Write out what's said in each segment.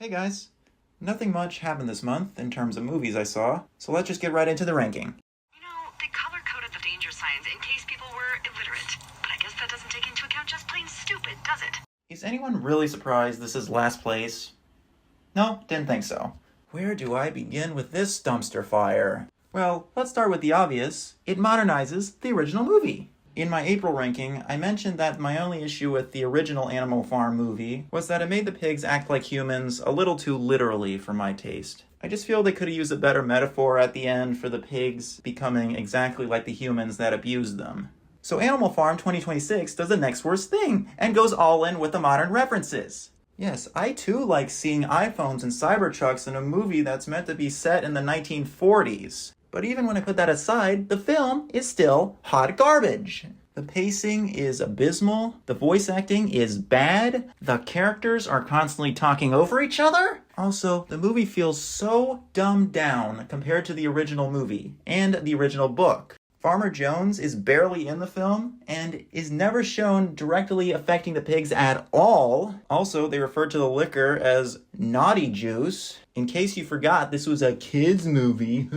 Hey guys, nothing much happened this month in terms of movies I saw, so let's just get right into the ranking. You know, they color-coded the danger signs in case people were illiterate. But I guess that doesn't take into account just plain stupid, does it? Is anyone really surprised this is last place? No, didn't think so. Where do I begin with this dumpster fire? Well, let's start with the obvious. It modernizes the original movie. In my April ranking, I mentioned that my only issue with the original Animal Farm movie was that it made the pigs act like humans a little too literally for my taste. I just feel they could have used a better metaphor at the end for the pigs becoming exactly like the humans that abused them. So Animal Farm 2026 does the next worst thing and goes all in with the modern references. Yes, I too like seeing iPhones and Cybertrucks in a movie that's meant to be set in the 1940s. But even when I put that aside, the film is still hot garbage. The pacing is abysmal, the voice acting is bad, the characters are constantly talking over each other. Also, the movie feels so dumbed down compared to the original movie and the original book. Farmer Jones is barely in the film and is never shown directly affecting the pigs at all. Also, they refer to the liquor as naughty juice. In case you forgot, this was a kids movie.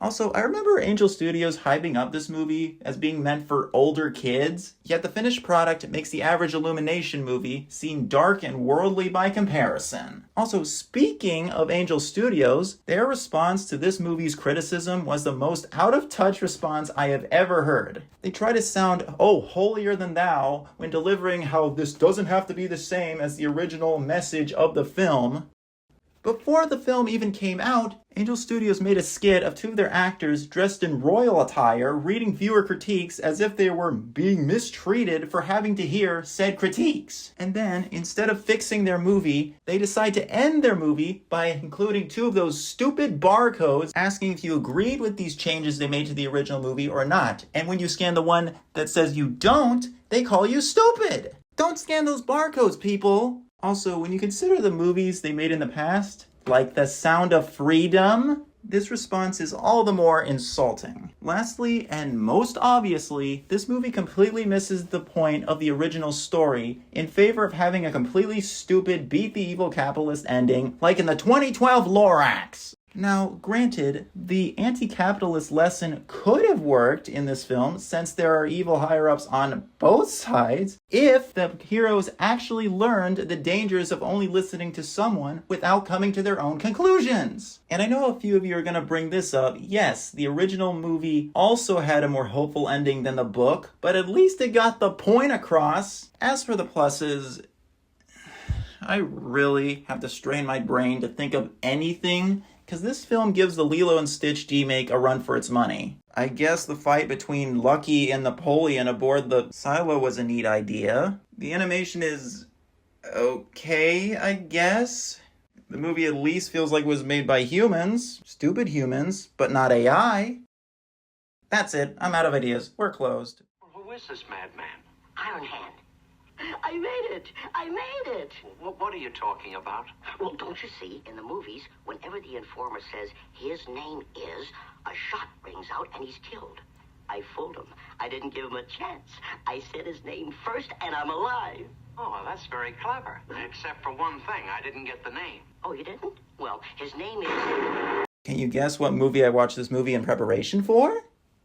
Also, I remember Angel Studios hyping up this movie as being meant for older kids, yet the finished product makes the average Illumination movie seem dark and worldly by comparison. Also, speaking of Angel Studios, their response to this movie's criticism was the most out-of-touch response I have ever heard. They try to sound, holier than thou when delivering how this doesn't have to be the same as the original message of the film. Before the film even came out, Angel Studios made a skit of two of their actors dressed in royal attire reading viewer critiques as if they were being mistreated for having to hear said critiques. And then, instead of fixing their movie, they decide to end their movie by including two of those stupid barcodes asking if you agreed with these changes they made to the original movie or not. And when you scan the one that says you don't, they call you stupid. Don't scan those barcodes, people! Also, when you consider the movies they made in the past, like The Sound of Freedom, this response is all the more insulting. Lastly, and most obviously, this movie completely misses the point of the original story in favor of having a completely stupid beat the evil capitalist ending like in the 2012 Lorax. Now, granted, the anti-capitalist lesson could have worked in this film since there are evil higher-ups on both sides if the heroes actually learned the dangers of only listening to someone without coming to their own conclusions. And I know a few of you are going to bring this up. Yes, the original movie also had a more hopeful ending than the book, but at least it got the point across. As for the pluses, I really have to strain my brain to think of anything because this film gives the Lilo and Stitch remake a run for its money. I guess the fight between Lucky and Napoleon aboard the silo was a neat idea. The animation is okay, I guess. The movie at least feels like it was made by humans. Stupid humans, but not AI. That's it. I'm out of ideas. We're closed. Who is this madman? Iron Hand. I made it! I made it! What are you talking about? Well, don't you see, in the movies, whenever the informer says his name is, a shot rings out and he's killed. I fooled him. I didn't give him a chance. I said his name first and I'm alive. Oh, well, that's very clever. Except for one thing, I didn't get the name. Oh, you didn't? Well, his name is... Can you guess what movie I watched this movie in preparation for?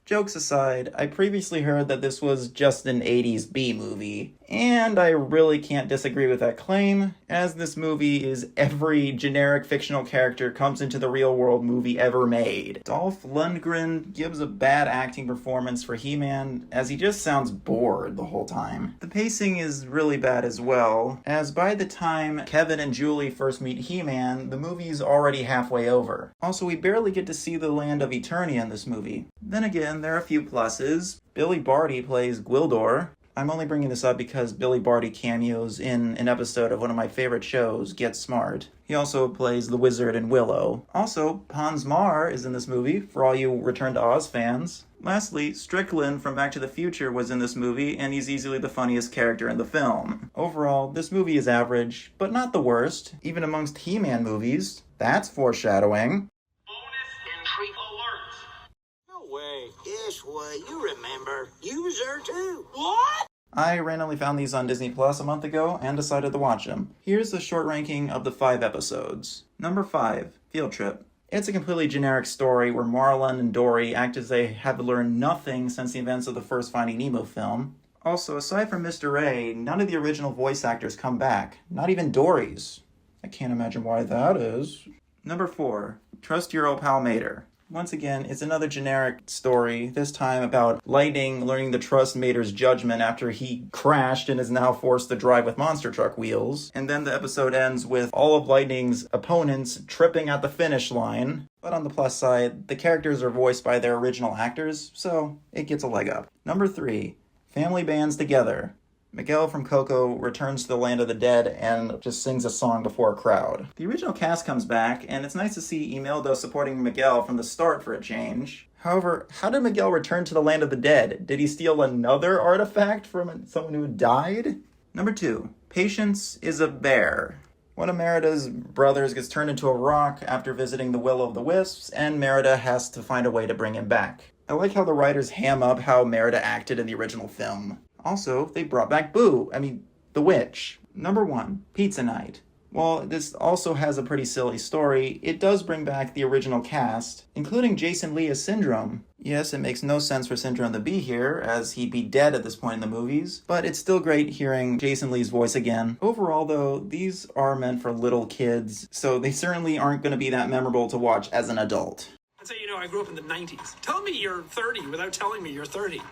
Jokes aside, I previously heard that this was just an 80s B-movie, and I really can't disagree with that claim, as this movie is every generic fictional character comes into the real world movie ever made. Dolph Lundgren gives a bad acting performance for He-Man, as he just sounds bored the whole time. The pacing is really bad as well, as by the time Kevin and Julie first meet He-Man, the movie is already halfway over. Also, we barely get to see the land of Eternia in this movie. Then again, there are a few pluses. Billy Barty plays Gwildor. I'm only bringing this up because Billy Barty cameos in an episode of one of my favorite shows, Get Smart. He also plays the Wizard in Willow. Also, Hans Mar is in this movie, for all you Return to Oz fans. Lastly, Strickland from Back to the Future was in this movie, and he's easily the funniest character in the film. Overall, this movie is average, but not the worst, even amongst He-Man movies. That's foreshadowing. Way. Yes, way. You remember. You was there too. What? I randomly found these on Disney Plus a month ago and decided to watch them. Here's the short ranking of the 5 episodes. Number 5, Field Trip. It's a completely generic story where Marlin and Dory act as they have learned nothing since the events of the first Finding Nemo film. Also, aside from Mr. A, none of the original voice actors come back, not even Dory's. I can't imagine why that is. Number 4, Trust Your Old Pal Mater. Once again, it's another generic story, this time about Lightning learning to trust Mater's judgment after he crashed and is now forced to drive with monster truck wheels. And then the episode ends with all of Lightning's opponents tripping at the finish line. But on the plus side, the characters are voiced by their original actors, so it gets a leg up. Number 3, Family Bands Together. Miguel from Coco returns to the land of the dead and just sings a song before a crowd. The original cast comes back, and it's nice to see Imelda supporting Miguel from the start for a change. However, how did Miguel return to the land of the dead? Did he steal another artifact from someone who died? Number 2, Patience is a Bear. One of Merida's brothers gets turned into a rock after visiting the Will-o'-the-Wisps, and Merida has to find a way to bring him back. I like how the writers ham up how Merida acted in the original film. Also, they brought back the witch. Number 1, Pizza Night. While this also has a pretty silly story, it does bring back the original cast, including Jason Lee as Syndrome. Yes, it makes no sense for Syndrome to be here, as he'd be dead at this point in the movies, but it's still great hearing Jason Lee's voice again. Overall, though, these are meant for little kids, so they certainly aren't going to be that memorable to watch as an adult. That's how you know I grew up in the 90s. Tell me you're 30 without telling me you're 30.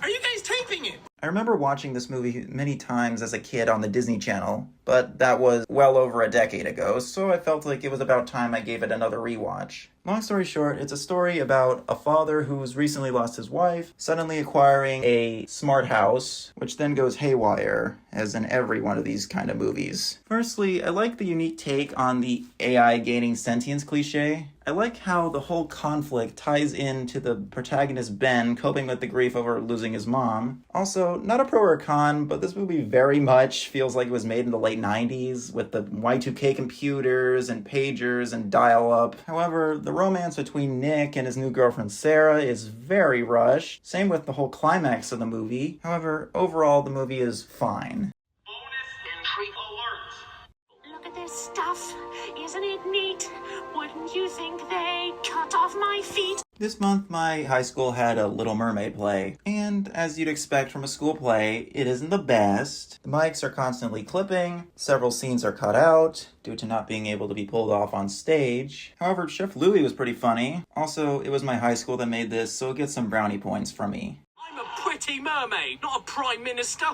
Are you guys taping it? I remember watching this movie many times as a kid on the Disney Channel, but that was well over a decade ago, so I felt like it was about time I gave it another rewatch. Long story short, it's a story about a father who's recently lost his wife, suddenly acquiring a smart house, which then goes haywire, as in every one of these kind of movies. Firstly, I like the unique take on the AI gaining sentience cliche. I like how the whole conflict ties into the protagonist Ben coping with the grief over losing his mom. Also, not a pro or a con, but this movie very much feels like it was made in the late 90s with the Y2K computers and pagers and dial-up. However, the romance between Nick and his new girlfriend Sarah is very rushed. Same with the whole climax of the movie. However, overall, the movie is fine. Bonus entry alert. Look at this stuff. Isn't it neat? Wouldn't you think they cut off my feet? This month, my high school had a Little Mermaid play, and as you'd expect from a school play, it isn't the best. The mics are constantly clipping, several scenes are cut out due to not being able to be pulled off on stage. However, Chef Louie was pretty funny. Also, it was my high school that made this, so it gets some brownie points from me. I'm a pretty mermaid, not a prime minister.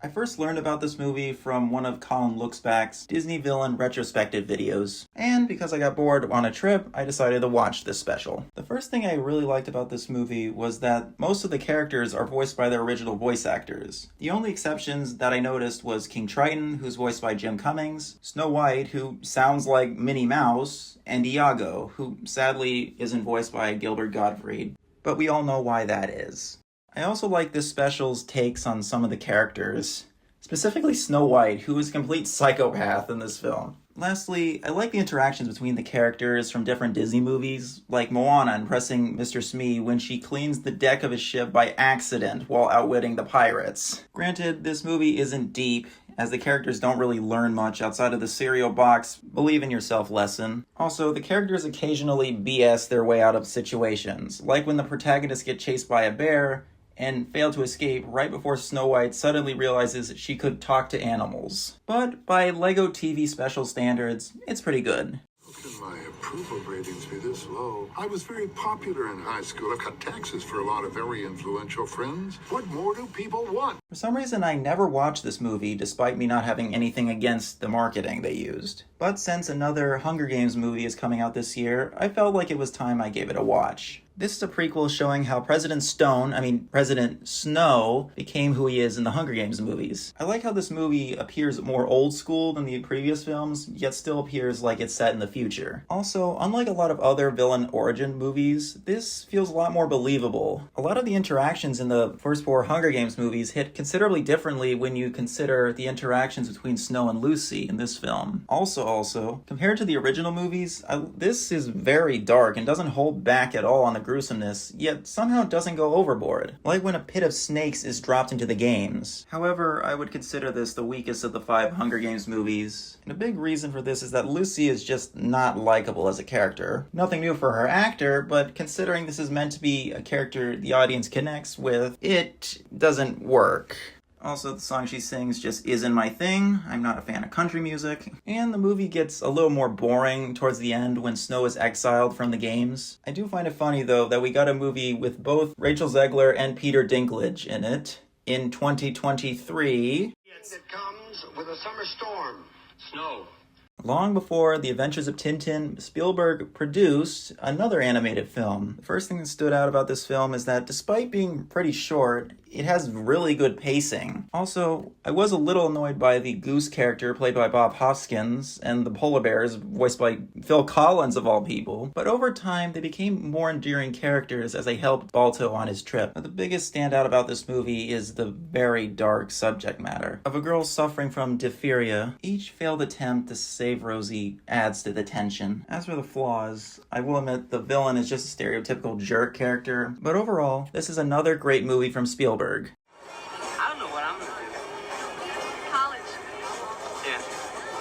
I first learned about this movie from one of Colin Looksback's Disney villain retrospective videos, and because I got bored on a trip, I decided to watch this special. The first thing I really liked about this movie was that most of the characters are voiced by their original voice actors. The only exceptions that I noticed was King Triton, who's voiced by Jim Cummings, Snow White, who sounds like Minnie Mouse, and Iago, who sadly isn't voiced by Gilbert Gottfried. But we all know why that is. I also like this special's takes on some of the characters, specifically Snow White, who is a complete psychopath in this film. Lastly, I like the interactions between the characters from different Disney movies, like Moana impressing Mr. Smee when she cleans the deck of his ship by accident while outwitting the pirates. Granted, this movie isn't deep, as the characters don't really learn much outside of the cereal box believe in yourself lesson. Also, the characters occasionally BS their way out of situations, like when the protagonists get chased by a bear and fail to escape right before Snow White suddenly realizes she could talk to animals. But by LEGO TV special standards, it's pretty good. How can my approval ratings be this low? I was very popular in high school. I've cut taxes for a lot of very influential friends. What more do people want? For some reason, I never watched this movie despite me not having anything against the marketing they used. But since another Hunger Games movie is coming out this year, I felt like it was time I gave it a watch. This is a prequel showing how President Snow became who he is in the Hunger Games movies. I like how this movie appears more old school than the previous films, yet still appears like it's set in the future. Also, unlike a lot of other villain origin movies, this feels a lot more believable. A lot of the interactions in the first 4 Hunger Games movies hit considerably differently when you consider the interactions between Snow and Lucy in this film. Also, also. Compared to the original movies, this is very dark and doesn't hold back at all on the gruesomeness, yet somehow doesn't go overboard, like when a pit of snakes is dropped into the games. However, I would consider this the weakest of the 5 Hunger Games movies, and a big reason for this is that Lucy is just not likable as a character. Nothing new for her actor, but considering this is meant to be a character the audience connects with, it doesn't work. Also, the song she sings just isn't my thing. I'm not a fan of country music. And the movie gets a little more boring towards the end when Snow is exiled from the games. I do find it funny, though, that we got a movie with both Rachel Zegler and Peter Dinklage in it in 2023. It comes with a summer storm. Snow. Long before The Adventures of Tintin, Spielberg produced another animated film. The first thing that stood out about this film is that despite being pretty short, it has really good pacing. Also, I was a little annoyed by the Goose character played by Bob Hoskins and the polar bears voiced by Phil Collins of all people, but over time they became more endearing characters as they helped Balto on his trip. But the biggest standout about this movie is the very dark subject matter of a girl suffering from diphtheria. Each failed attempt to save Rosie adds to the tension. As for the flaws, I will admit the villain is just a stereotypical jerk character, but overall, this is another great movie from Spielberg. I don't know what I'm gonna do. College. Yeah.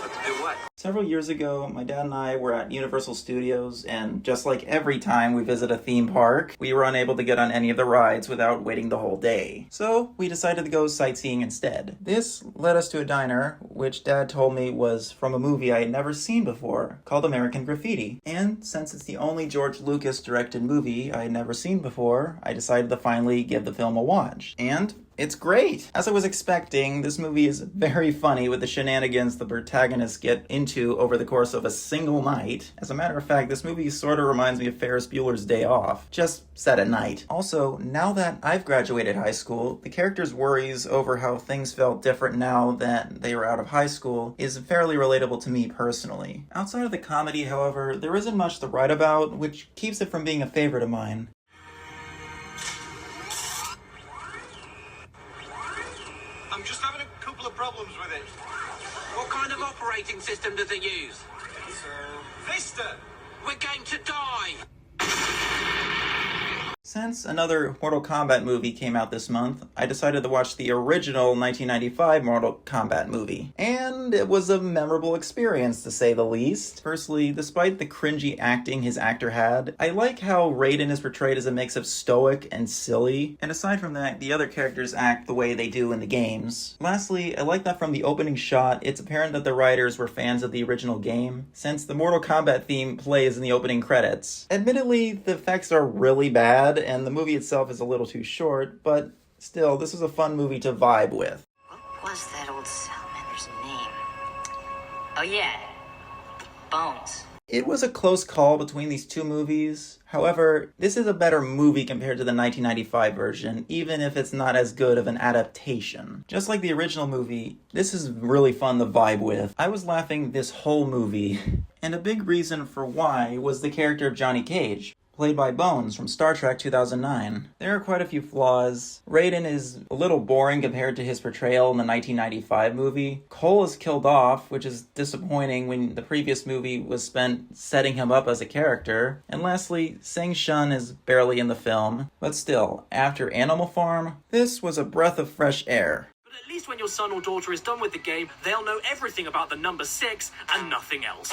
But to do what? Several years ago, my dad and I were at Universal Studios, and just like every time we visit a theme park, we were unable to get on any of the rides without waiting the whole day. So we decided to go sightseeing instead. This led us to a diner, which Dad told me was from a movie I had never seen before, called American Graffiti. And since it's the only George Lucas directed movie I had never seen before, I decided to finally give the film a watch. And it's great! As I was expecting, this movie is very funny with the shenanigans the protagonists get into over the course of a single night. As a matter of fact, this movie sort of reminds me of Ferris Bueller's Day Off, just set at night. Also, now that I've graduated high school, the character's worries over how things felt different now that they were out of high school is fairly relatable to me personally. Outside of the comedy, however, there isn't much to write about, which keeps it from being a favorite of mine. I'm just having a couple of problems with it. What kind of operating system does it use? It's Vista. We're going to die. Since another Mortal Kombat movie came out this month, I decided to watch the original 1995 Mortal Kombat movie. And it was a memorable experience, to say the least. Firstly, despite the cringy acting his actor had, I like how Raiden is portrayed as a mix of stoic and silly. And aside from that, the other characters act the way they do in the games. Lastly, I like that from the opening shot, it's apparent that the writers were fans of the original game, since the Mortal Kombat theme plays in the opening credits. Admittedly, the effects are really bad, and the movie itself is a little too short, but still, this is a fun movie to vibe with. What was that old salamander's name? Oh yeah, Bones. It was a close call between these two movies. However, this is a better movie compared to the 1995 version, even if it's not as good of an adaptation. Just like the original movie, this is really fun to vibe with. I was laughing this whole movie, and a big reason for why was the character of Johnny Cage, played by Bones from Star Trek 2009. There are quite a few flaws. Raiden is a little boring compared to his portrayal in the 1995 movie. Cole is killed off, which is disappointing when the previous movie was spent setting him up as a character. And lastly, Sing Shun is barely in the film. But still, after Animal Farm, this was a breath of fresh air. But at least when your son or daughter is done with the game, they'll know everything about the number 6 and nothing else.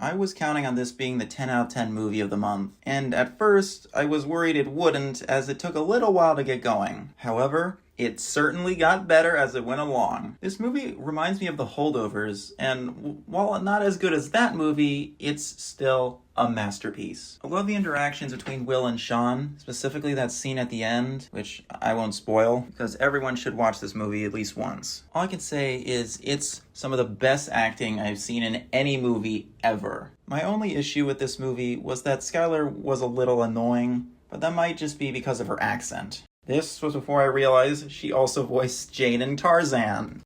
I was counting on this being the 10 out of 10 movie of the month, and at first, I was worried it wouldn't, as it took a little while to get going. However, it certainly got better as it went along. This movie reminds me of The Holdovers, and while not as good as that movie, it's still a masterpiece. I love the interactions between Will and Sean, specifically that scene at the end, which I won't spoil, because everyone should watch this movie at least once. All I can say is it's some of the best acting I've seen in any movie ever. My only issue with this movie was that Skylar was a little annoying, but that might just be because of her accent. This was before I realized she also voiced Jane in Tarzan.